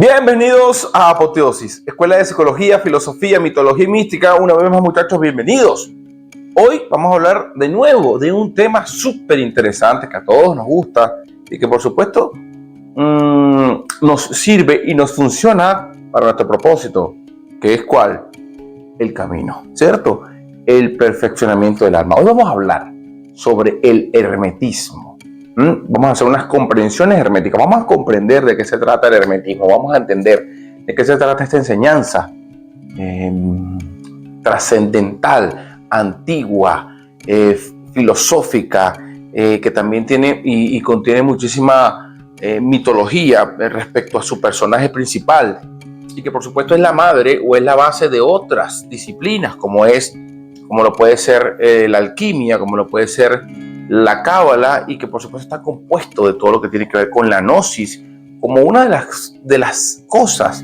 Bienvenidos a Apoteosis, Escuela de Psicología, Filosofía, Mitología y Mística. Una vez más, muchachos, bienvenidos. Hoy vamos a hablar de nuevo de un tema súper interesante que a todos nos gusta y que por supuesto nos sirve y nos funciona para nuestro propósito, que es ¿cuál? El camino, ¿cierto? El perfeccionamiento del alma. Hoy vamos a hablar sobre el hermetismo. Vamos a hacer unas comprensiones herméticas. Vamos a comprender de qué se trata el hermetismo. Vamos a entender de qué se trata esta enseñanza trascendental, antigua, filosófica, que también tiene y contiene muchísima mitología respecto a su personaje principal, y que por supuesto es la madre o es la base de otras disciplinas, como lo puede ser la alquimia, como lo puede ser la cábala, y que por supuesto está compuesto de todo lo que tiene que ver con la gnosis, como una de las cosas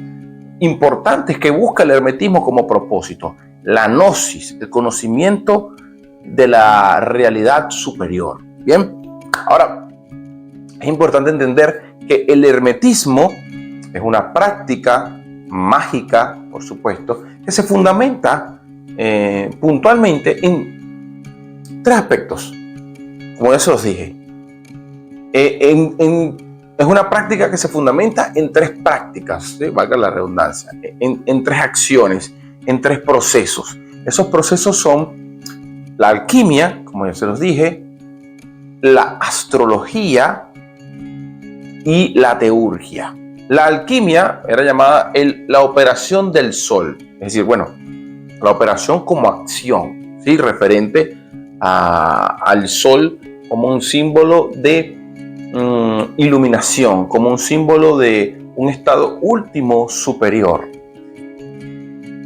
importantes que busca el hermetismo como propósito. La gnosis, el conocimiento de la realidad superior. Bien, ahora es importante entender que el hermetismo es una práctica mágica, por supuesto, que se fundamenta puntualmente en tres aspectos. Como ya se los dije, es una práctica que se fundamenta en tres prácticas, ¿sí? Valga la redundancia, en tres acciones, en tres procesos. Esos procesos son la alquimia, como ya se los dije, la astrología y la teurgia. La alquimia era llamada la operación del sol, es decir, la operación como acción, ¿sí? Referente al sol como un símbolo de iluminación, como un símbolo de un estado último superior.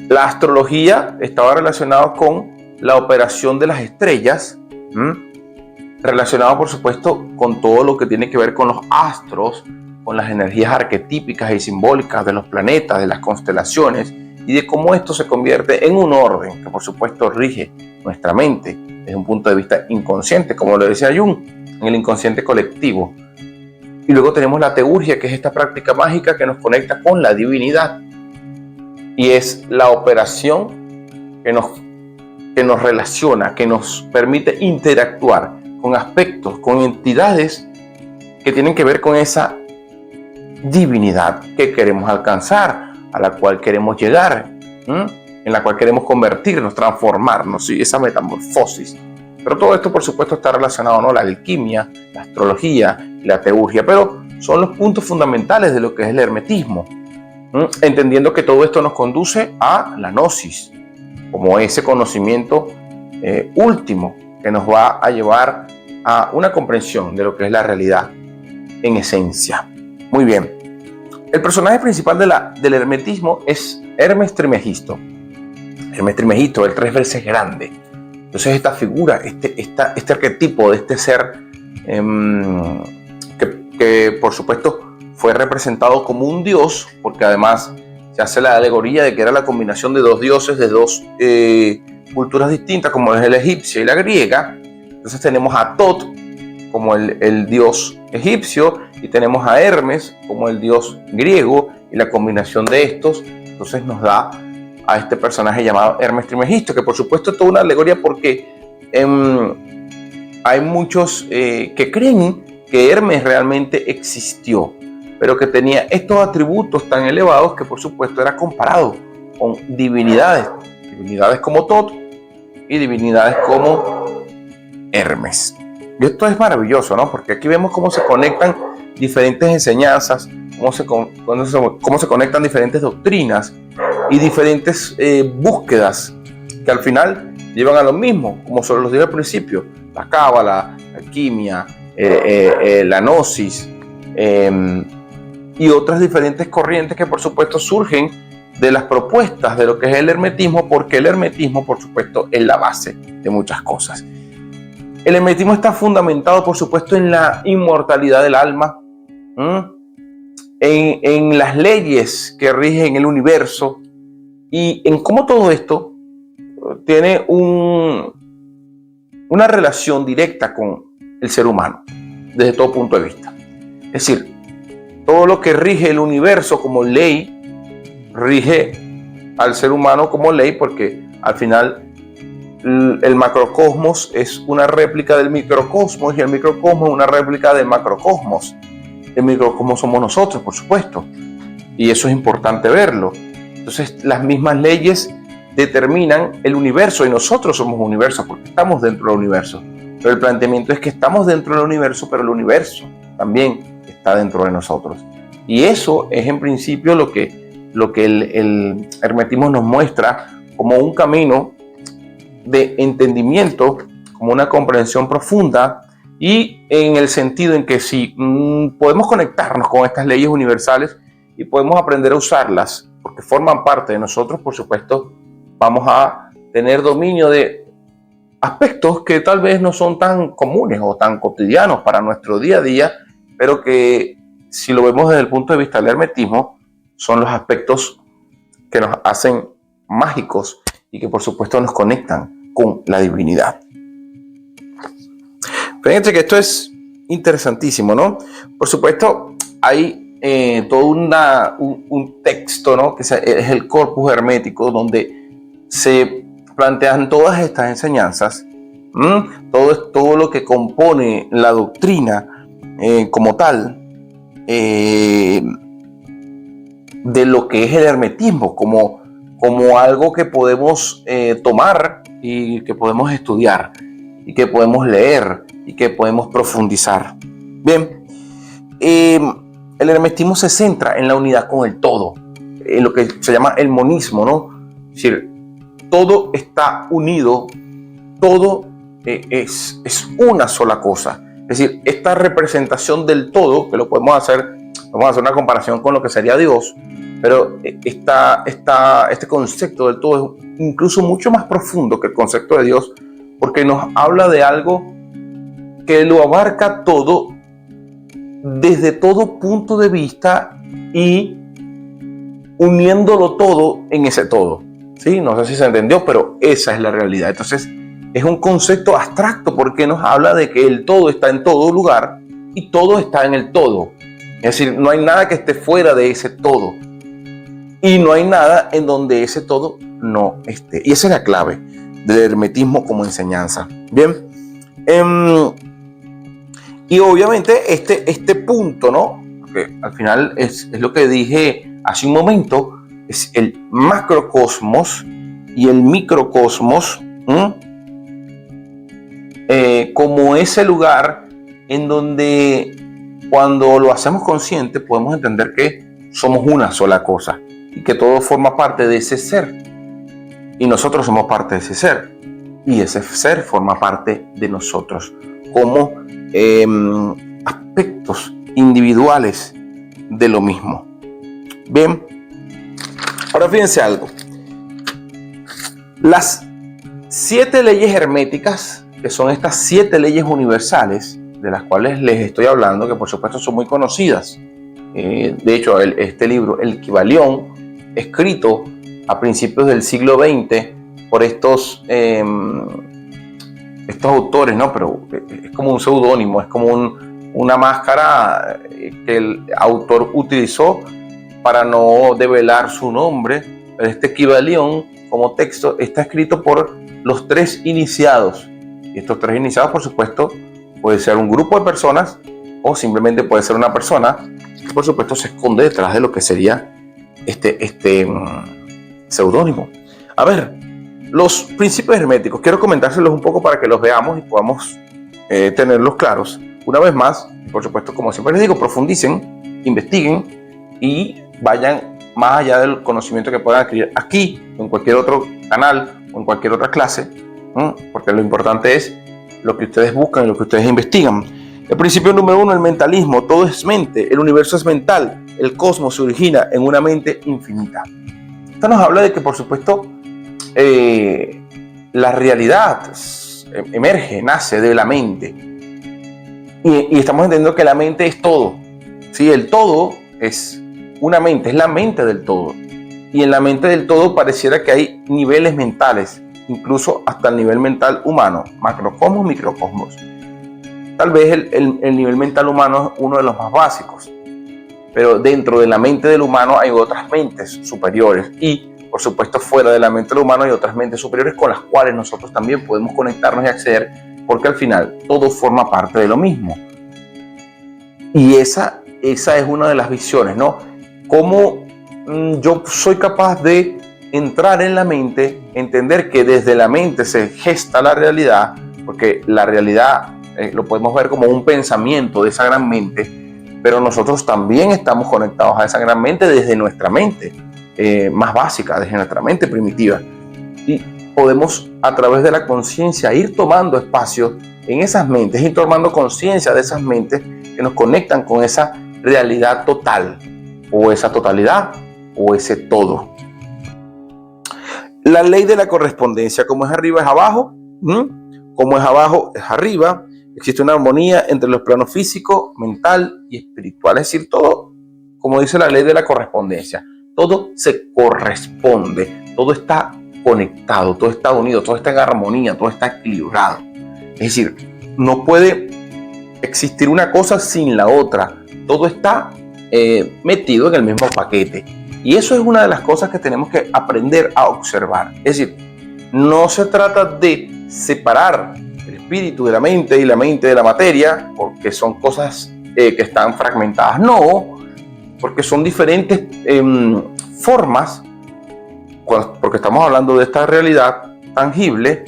La astrología estaba relacionada con la operación de las estrellas, relacionado por supuesto con todo lo que tiene que ver con los astros, con las energías arquetípicas y simbólicas de los planetas, de las constelaciones, y de cómo esto se convierte en un orden que por supuesto rige nuestra mente desde un punto de vista inconsciente, como lo decía Jung, en el inconsciente colectivo. Y luego tenemos la teurgia, que es esta práctica mágica que nos conecta con la divinidad, y es la operación que nos relaciona, que nos permite interactuar con aspectos, con entidades que tienen que ver con esa divinidad que queremos alcanzar, a la cual queremos llegar, en la cual queremos convertirnos, transformarnos, ¿sí? Esa metamorfosis. Pero todo esto, por supuesto, está relacionado, ¿no? La alquimia, la astrología y la teurgia, pero son los puntos fundamentales de lo que es el hermetismo, entendiendo que todo esto nos conduce a la gnosis, como ese conocimiento último que nos va a llevar a una comprensión de lo que es la realidad en esencia. Muy bien. El personaje principal del hermetismo es Hermes Trismegisto. Hermes Trismegisto, el 3 veces grande. Entonces esta figura, este arquetipo de este ser que por supuesto fue representado como un dios, porque además se hace la alegoría de que era la combinación de dos dioses de dos culturas distintas, como es la egipcia y la griega. Entonces tenemos a Tot como el dios egipcio y tenemos a Hermes como el dios griego, y la combinación de estos entonces nos da a este personaje llamado Hermes Trismegisto, que por supuesto es toda una alegoría, porque hay muchos que creen que Hermes realmente existió, pero que tenía estos atributos tan elevados que por supuesto era comparado con divinidades como Tot y divinidades como Hermes. Y esto es maravilloso, ¿no? Porque aquí vemos cómo se conectan diferentes enseñanzas, cómo se conectan diferentes doctrinas y diferentes búsquedas que al final llevan a lo mismo, como se los dije al principio: la cábala, la alquimia, la gnosis y otras diferentes corrientes que por supuesto surgen de las propuestas de lo que es el hermetismo, porque el hermetismo por supuesto es la base de muchas cosas. El hermetismo está fundamentado, por supuesto, en la inmortalidad del alma, en las leyes que rigen el universo, y en cómo todo esto tiene una relación directa con el ser humano, desde todo punto de vista. Es decir, todo lo que rige el universo como ley, rige al ser humano como ley, porque al final el macrocosmos es una réplica del microcosmos y el microcosmos es una réplica del macrocosmos. El microcosmos somos nosotros, por supuesto, y eso es importante verlo. Entonces, las mismas leyes determinan el universo y nosotros somos universo porque estamos dentro del universo. Pero el planteamiento es que estamos dentro del universo, pero el universo también está dentro de nosotros. Y eso es en principio lo que el hermetismo nos muestra como un camino de entendimiento, como una comprensión profunda, y en el sentido en que si podemos conectarnos con estas leyes universales y podemos aprender a usarlas, porque forman parte de nosotros, por supuesto, vamos a tener dominio de aspectos que tal vez no son tan comunes o tan cotidianos para nuestro día a día, pero que si lo vemos desde el punto de vista del hermetismo, son los aspectos que nos hacen mágicos y que por supuesto nos conectan con la divinidad. Fíjense que esto es interesantísimo, ¿no? Por supuesto, hay todo un texto, ¿no? Que es el corpus hermético, donde se plantean todas estas enseñanzas, todo lo que compone la doctrina como tal, de lo que es el hermetismo, como algo que podemos tomar y que podemos estudiar y que podemos leer y que podemos profundizar. Bien, el hermetismo se centra en la unidad con el todo, en lo que se llama el monismo, ¿no? Es decir, todo está unido, todo es una sola cosa. Es decir, esta representación del todo, que lo podemos hacer, vamos a hacer una comparación con lo que sería Dios, pero este concepto del todo es incluso mucho más profundo que el concepto de Dios, porque nos habla de algo que lo abarca todo desde todo punto de vista y uniéndolo todo en ese todo. ¿Sí? No sé si se entendió, pero esa es la realidad. Entonces, es un concepto abstracto porque nos habla de que el todo está en todo lugar y todo está en el todo. Es decir, no hay nada que esté fuera de ese todo y no hay nada en donde ese todo no esté. Y esa es la clave del hermetismo como enseñanza. Bien. Y obviamente este punto, ¿no? Porque al final es lo que dije hace un momento, es el macrocosmos y el microcosmos, como ese lugar en donde cuando lo hacemos consciente podemos entender que somos una sola cosa y que todo forma parte de ese ser y nosotros somos parte de ese ser y ese ser forma parte de nosotros como aspectos individuales de lo mismo. Bien. Ahora fíjense algo. Las 7 leyes herméticas, que son estas 7 leyes universales, de las cuales les estoy hablando, que por supuesto son muy conocidas. De hecho, este libro, el Kybalión, escrito a principios del siglo XX por estos autores, ¿no? Pero es como un seudónimo, es como una máscara que el autor utilizó para no develar su nombre. Este Kybalión como texto está escrito por los 3 iniciados. Y estos 3 iniciados, por supuesto, puede ser un grupo de personas o simplemente puede ser una persona que, por supuesto, se esconde detrás de lo que sería este seudónimo. A ver, los principios herméticos, quiero comentárselos un poco para que los veamos y podamos tenerlos claros. Una vez más, por supuesto, como siempre les digo, profundicen, investiguen y vayan más allá del conocimiento que puedan adquirir aquí, o en cualquier otro canal, o en cualquier otra clase, porque lo importante es lo que ustedes buscan y lo que ustedes investigan. El principio número 1, el mentalismo. Todo es mente, el universo es mental, el cosmos se origina en una mente infinita. Esto nos habla de que, por supuesto, la realidad emerge, nace de la mente. Y estamos entendiendo que la mente es todo. ¿Sí? El todo es una mente, es la mente del todo. Y en la mente del todo pareciera que hay niveles mentales, incluso hasta el nivel mental humano, macrocosmos, microcosmos. Tal vez el nivel mental humano es uno de los más básicos. pero dentro de la mente del humano hay otras mentes superiores y, por supuesto, fuera de la mente del humano hay otras mentes superiores con las cuales nosotros también podemos conectarnos y acceder, porque al final todo forma parte de lo mismo. Y esa es una de las visiones, ¿no? Cómo yo soy capaz de entrar en la mente, entender que desde la mente se gesta la realidad, porque la realidad lo podemos ver como un pensamiento de esa gran mente, pero nosotros también estamos conectados a esa gran mente desde nuestra mente más básica, desde nuestra mente primitiva. Y podemos, a través de la conciencia, ir tomando espacios en esas mentes, ir tomando conciencia de esas mentes que nos conectan con esa realidad total, o esa totalidad, o ese todo. La ley de la correspondencia, como es arriba es abajo, como es abajo es arriba. Existe una armonía entre los planos físico, mental y espiritual. Es decir, todo, como dice la ley de la correspondencia, todo se corresponde, todo está conectado, todo está unido, todo está en armonía, todo está equilibrado. Es decir, no puede existir una cosa sin la otra. Todo está metido en el mismo paquete. Y eso es una de las cosas que tenemos que aprender a observar. Es decir, no se trata de separar el espíritu de la mente y la mente de la materia, porque son cosas que están fragmentadas. No, porque son diferentes formas, porque estamos hablando de esta realidad tangible,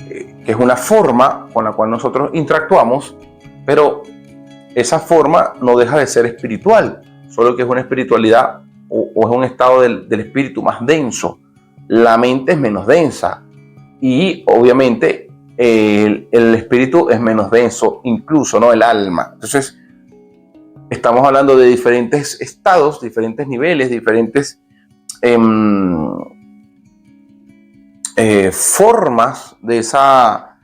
que es una forma con la cual nosotros interactuamos, pero esa forma no deja de ser espiritual, solo que es una espiritualidad o es un estado del espíritu más denso. La mente es menos densa y obviamente el espíritu es menos denso, incluso, ¿no? El alma. Entonces, estamos hablando de diferentes estados, diferentes niveles, diferentes formas de esa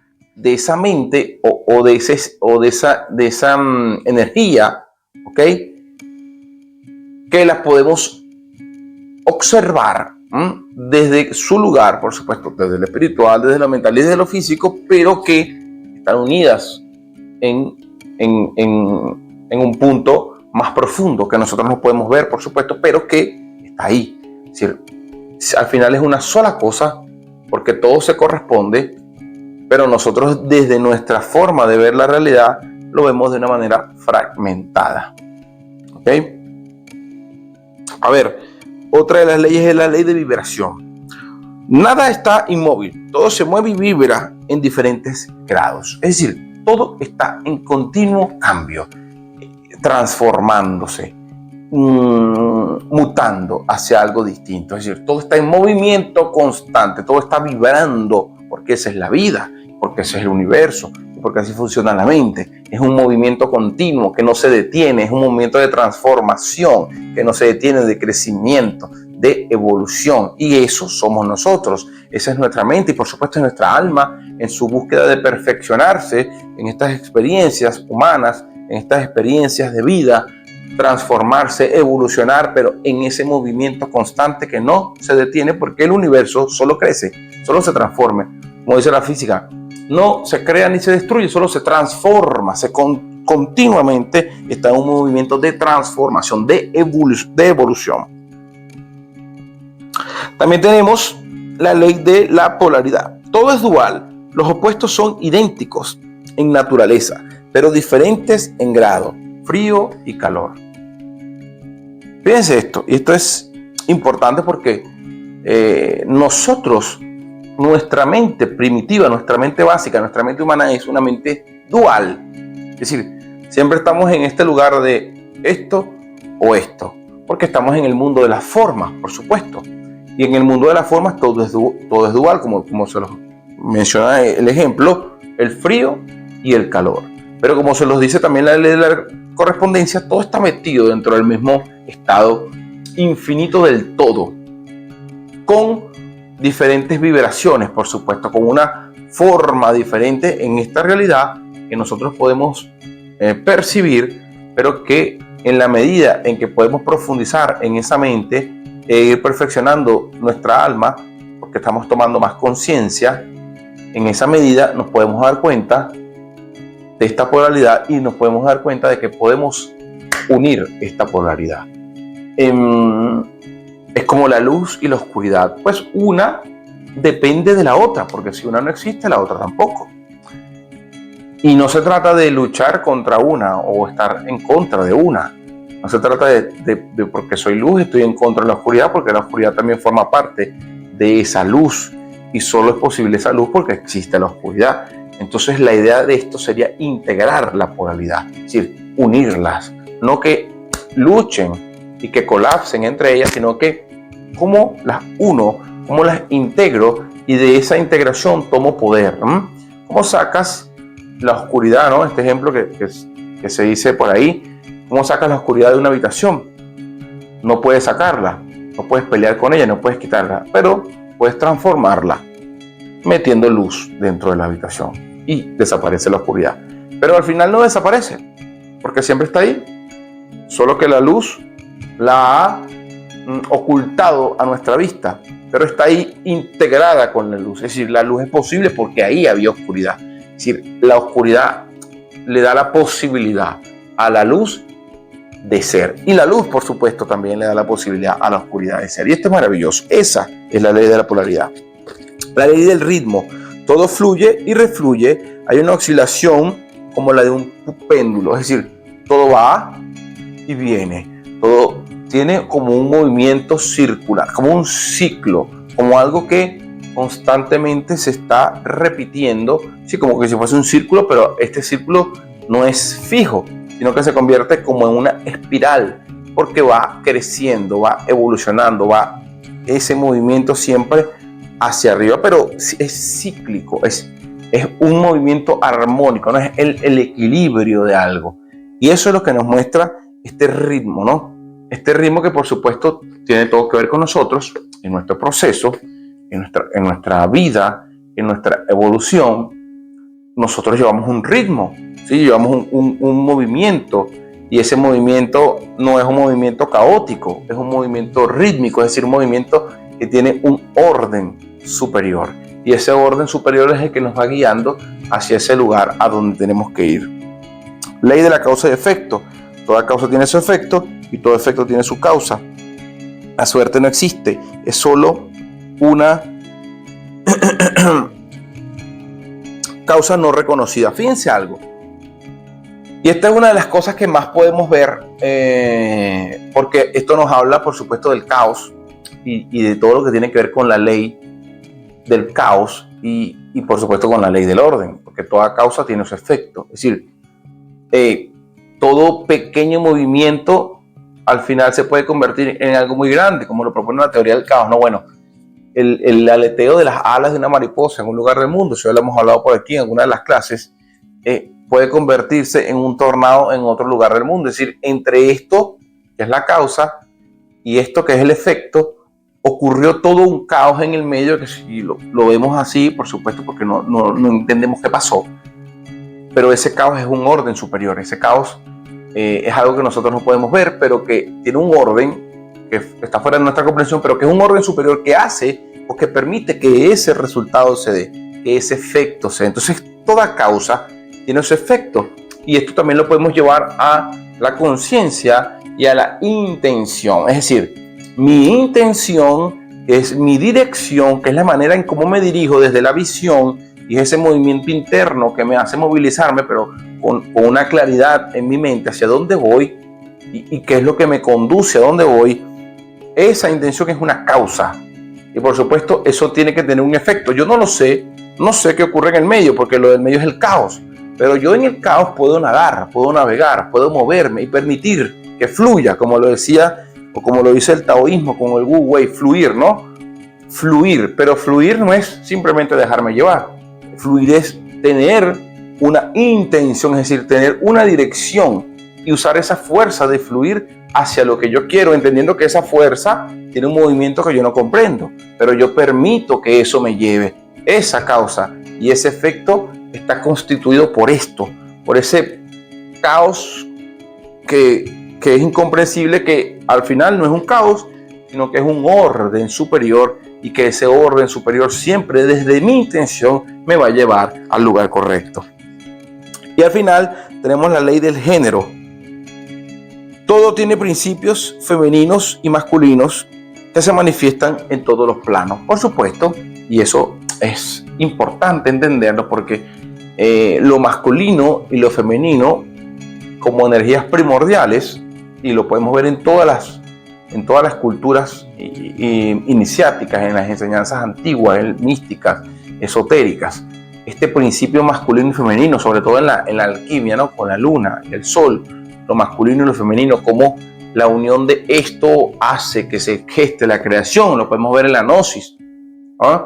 mente o de esa energía, ¿ok? Que las podemos observar desde su lugar, por supuesto, desde lo espiritual, desde lo mental y desde lo físico, pero que están unidas en un punto más profundo que nosotros no podemos ver, por supuesto, pero que está ahí. Es decir, al final es una sola cosa, porque todo se corresponde, pero nosotros desde nuestra forma de ver la realidad lo vemos de una manera fragmentada. ¿Ok? A ver, otra de las leyes es la ley de vibración. Nada está inmóvil, todo se mueve y vibra en diferentes grados. Es decir, todo está en continuo cambio, transformándose, mutando hacia algo distinto. Es decir, todo está en movimiento constante, todo está vibrando, porque esa es la vida, porque ese es el universo, porque así funciona la mente. Es un movimiento continuo que no se detiene, es un movimiento de transformación que no se detiene, de crecimiento, de evolución. Y eso somos nosotros, esa es nuestra mente y por supuesto nuestra alma en su búsqueda de perfeccionarse en estas experiencias humanas, en estas experiencias de vida, transformarse, evolucionar, pero en ese movimiento constante que no se detiene, porque el universo solo crece, solo se transforma. Como dice la física, no se crea ni se destruye, solo se transforma, continuamente está en un movimiento de transformación, de evolución. También tenemos la ley de la polaridad. Todo es dual, los opuestos son idénticos en naturaleza, pero diferentes en grado, frío y calor. Fíjense esto, y esto es importante porque nosotros, nuestra mente primitiva, nuestra mente básica, nuestra mente humana es una mente dual. Es decir, siempre estamos en este lugar de esto o esto, porque estamos en el mundo de las formas, por supuesto. Y en el mundo de las formas todo es dual, como se los menciona el ejemplo, el frío y el calor. Pero como se los dice también la ley de la correspondencia, todo está metido dentro del mismo estado infinito del todo, con diferentes vibraciones, por supuesto, con una forma diferente en esta realidad que nosotros podemos percibir, pero que en la medida en que podemos profundizar en esa mente e ir perfeccionando nuestra alma, porque estamos tomando más conciencia, en esa medida nos podemos dar cuenta de esta polaridad y nos podemos dar cuenta de que podemos unir esta polaridad. Es como la luz y la oscuridad. Pues una depende de la otra, porque si una no existe, la otra tampoco. Y no se trata de luchar contra una o estar en contra de una. No se trata de porque soy luz, estoy en contra de la oscuridad, porque la oscuridad también forma parte de esa luz. Y solo es posible esa luz porque existe la oscuridad. Entonces la idea de esto sería integrar la polaridad, es decir, unirlas. No que luchen y que colapsen entre ellas, sino que cómo las uno, cómo las integro y de esa integración tomo poder. ¿Cómo sacas la oscuridad, ¿no? Este ejemplo que se dice por ahí, ¿cómo sacas la oscuridad de una habitación? No puedes sacarla, no puedes pelear con ella, no puedes quitarla, pero puedes transformarla metiendo luz dentro de la habitación y desaparece la oscuridad. Pero al final no desaparece, porque siempre está ahí, solo que la luz la ha ocultado a nuestra vista, pero está ahí integrada con la luz. Es decir, la luz es posible porque ahí había oscuridad. Es decir, la oscuridad le da la posibilidad a la luz de ser. Y la luz, por supuesto, también le da la posibilidad a la oscuridad de ser. Y esto es maravilloso. Esa es la ley de la polaridad. La ley del ritmo. Todo fluye y refluye. Hay una oscilación como la de un péndulo. Es decir, todo va y viene. Todo tiene como un movimiento circular, como un ciclo, como algo que constantemente se está repitiendo. Sí, como que si fuese un círculo, pero este círculo no es fijo, sino que se convierte como en una espiral, porque va creciendo, va evolucionando, va ese movimiento siempre hacia arriba, pero es cíclico, es un movimiento armónico, no es el equilibrio de algo. Y eso es lo que nos muestra este ritmo, ¿no? Este ritmo que por supuesto tiene todo que ver con nosotros, en nuestro proceso, en nuestra vida, en nuestra evolución. Nosotros llevamos un ritmo, ¿sí? Llevamos un movimiento, y ese movimiento no es un movimiento caótico, es un movimiento rítmico, es decir, un movimiento que tiene un orden superior, y ese orden superior es el que nos va guiando hacia ese lugar a donde tenemos que ir. Ley de la causa y efecto. Toda causa tiene su efecto y todo efecto tiene su causa. La suerte no existe, es solo una causa no reconocida. Fíjense algo. Y esta es una de las cosas que más podemos ver, porque esto nos habla, por supuesto, del caos y de todo lo que tiene que ver con la ley del caos y por supuesto, con la ley del orden, porque toda causa tiene su efecto. Es decir, todo pequeño movimiento al final se puede convertir en algo muy grande, como lo propone la teoría del caos, ¿no? Bueno, el aleteo de las alas de una mariposa en un lugar del mundo, eso ya lo hemos hablado por aquí en alguna de las clases, puede convertirse en un tornado en otro lugar del mundo. Es decir, entre esto, que es la causa, y esto, que es el efecto, ocurrió todo un caos en el medio, que si lo vemos así, por supuesto, porque no entendemos qué pasó, pero ese caos es un orden superior. Ese caos es algo que nosotros no podemos ver, pero que tiene un orden que está fuera de nuestra comprensión, pero que es un orden superior que hace o que permite que ese resultado se dé, que ese efecto se dé. Entonces, toda causa tiene ese efecto, y esto también lo podemos llevar a la conciencia y a la intención. Es decir, mi intención es mi dirección, que es la manera en cómo me dirijo desde la visión, y es ese movimiento interno que me hace movilizarme, pero con una claridad en mi mente hacia dónde voy y qué es lo que me conduce a dónde voy. Esa intención es una causa, y por supuesto eso tiene que tener un efecto. Yo no sé qué ocurre en el medio, porque lo del medio es el caos, pero yo en el caos puedo nadar, puedo navegar, puedo moverme y permitir que fluya, como lo decía o como lo dice el taoísmo con el Wu Wei, fluir, ¿no? Fluir, pero fluir no es simplemente dejarme llevar. Fluir es tener una intención, es decir, tener una dirección y usar esa fuerza de fluir hacia lo que yo quiero, entendiendo que esa fuerza tiene un movimiento que yo no comprendo, pero yo permito que eso me lleve. Esa causa y ese efecto está constituido por esto, por ese caos que es incomprensible, que al final no es un caos, sino que es un orden superior, y que ese orden superior siempre desde mi intención me va a llevar al lugar correcto. Y al final tenemos la ley del género. Todo tiene principios femeninos y masculinos que se manifiestan en todos los planos, por supuesto, y eso es importante entenderlo porque lo masculino y lo femenino como energías primordiales, y lo podemos ver en todas las culturas iniciáticas, en las enseñanzas antiguas, místicas, esotéricas. Este principio masculino y femenino, sobre todo en la alquimia, ¿no? Con la luna y el sol, lo masculino y lo femenino, como la unión de esto hace que se geste la creación. Lo podemos ver en la gnosis, ¿no?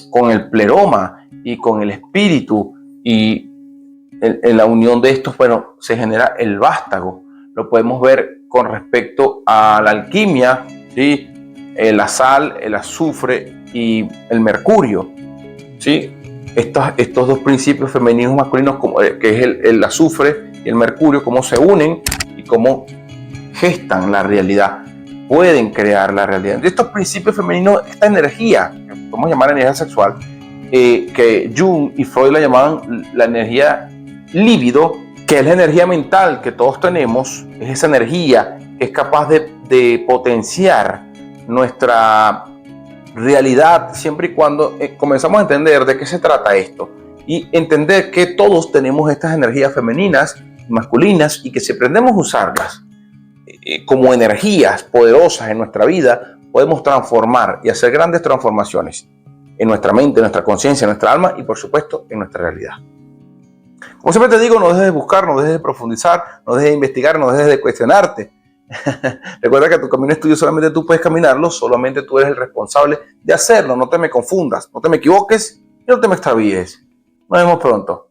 Con el pleroma y con el espíritu, y en la unión de estos, bueno, se genera el vástago. Lo podemos ver con respecto a la alquimia, ¿sí? La sal, el azufre y el mercurio, ¿sí? Estos dos principios femeninos y masculinos, que es el azufre y el mercurio, cómo se unen y cómo gestan la realidad, pueden crear la realidad. De estos principios femeninos, esta energía, que podemos llamar energía sexual, que Jung y Freud la llamaban la energía líbido, que es la energía mental que todos tenemos, es esa energía que es capaz de potenciar nuestra realidad siempre y cuando comenzamos a entender de qué se trata esto y entender que todos tenemos estas energías femeninas y masculinas, y que si aprendemos a usarlas como energías poderosas en nuestra vida, podemos transformar y hacer grandes transformaciones en nuestra mente, en nuestra conciencia, en nuestra alma y por supuesto en nuestra realidad. Como siempre te digo, no dejes de buscar, no dejes de profundizar, no dejes de investigar, no dejes de cuestionarte. Recuerda que tu camino es tuyo, solamente tú puedes caminarlo, solamente tú eres el responsable de hacerlo. No te me confundas, no te me equivoques y no te me extravíes. Nos vemos pronto.